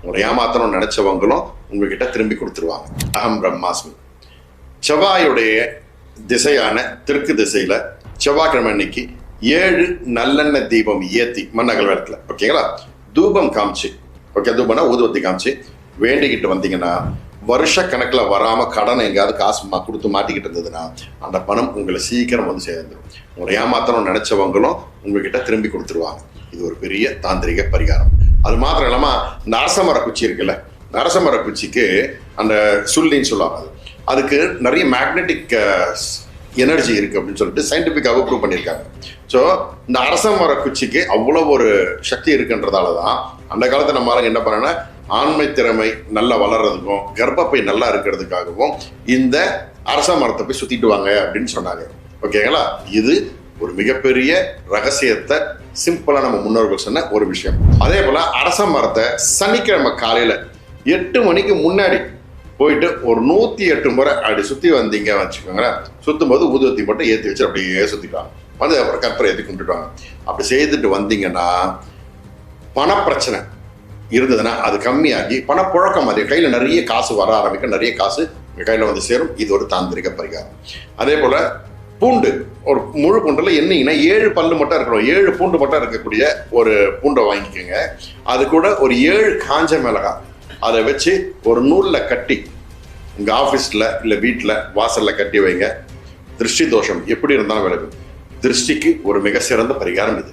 உங்களை ஏமாத்தணும்னு நினைச்சவங்களும் உங்ககிட்ட திரும்பி கொடுத்துருவாங்க. அகம் பிரம்மாஸ்மி. செவ்வாயுடைய திசையான தெற்கு திசையில செவ்வாய்க்கிழமை அன்னைக்கு 7 நல்லெண்ணெய் தீபம் ஏத்தி மண்ணகல் விளக்குல, ஓகேங்களா, தூபம் காமிச்சு, ஓகே, தூபம்னா ஊதுவத்தி காமிச்சு வேண்டிக்கிட்டு வந்தீங்கன்னா வருஷ கணக்கில் வராம கடன் எங்கேயாவது காசு கொடுத்து மாட்டிக்கிட்டு இருந்ததுன்னா அந்த பணம் உங்களை சீக்கிரம் வந்து சேர்ந்துடும். உங்களை ஏமாத்தணும்னு நினைச்சவங்களும் உங்ககிட்ட திரும்பி கொடுத்துருவாங்க. இது ஒரு பெரிய தாந்திரிக பரிகாரம். அது மாத்திரம் இல்லாம இந்த அரசமர குச்சி இருக்குல்ல, அரசமர குச்சிக்கு அந்த சுள்ளின்னு சொல்லுவாங்க, அதுக்கு நிறைய மேக்னெட்டிக் எனர்ஜி இருக்கு அப்படின்னு சொல்லிட்டு சயின்டிஃபிக்காக ப்ரூவ் பண்ணியிருக்காங்க. ஸோ இந்த அரசமர குச்சிக்கு அவ்வளோ ஒரு சக்தி இருக்குன்றதால தான் அந்த காலத்தில் நம்ம என்ன பண்ணோன்னா ஆண்மை திறமை நல்லா வளர்றதுக்கும் கர்ப்பப்பை நல்லா இருக்கிறதுக்காகவும் இந்த அரச மரத்தை போய் சுத்திட்டு வாங்க அப்படின்னு சொன்னாங்க. ஓகேங்களா, இது ஒரு மிகப்பெரிய ரகசியத்தை சிம்பிளா நம்ம முன்னோர்கள் சொன்ன ஒரு விஷயம். அதே போல அரச மரத்தை சனிக்கிழமை காலையில 8 மணிக்கு முன்னாடி போயிட்டு ஒரு 108 முறை அப்படி சுத்தி வந்தீங்க வச்சுக்கோங்களேன். சுத்தும் போது ஊதுவத்தி மட்டும் ஏற்றி வச்சு அப்படியே சுத்திட்டாங்க, வந்து அப்புறம் கற்பரை ஏற்றி கும்பிட்டுவாங்க. அப்படி செய்துட்டு வந்தீங்கன்னா பணப்பிரச்சனை இருந்ததுன்னா அது கம்மியாகி பணப்புழக்கம், அது கையில் நிறைய காசு வர ஆரம்பிக்கும், நிறைய காசு உங்கள் கையில் வந்து சேரும். இது ஒரு தாந்திரிக பரிகாரம். அதே போல் பூண்டு, ஒரு முழு பூண்டில் என்னங்கன்னா 7 பல்லு மட்டும் இருக்கணும், 7 பூண்டு மட்டும் இருக்கக்கூடிய ஒரு பூண்டை வாங்கிக்கோங்க. அது கூட ஒரு 7 காஞ்ச மிளகாய் அதை வச்சு ஒரு நூலில் கட்டி உங்கள் ஆஃபீஸில் இல்லை வீட்டில் வாசலில் கட்டி வைங்க. திருஷ்டி தோஷம் எப்படி இருந்தாலும் விலகும். திருஷ்டிக்கு ஒரு மிக சிறந்த பரிகாரம் இது.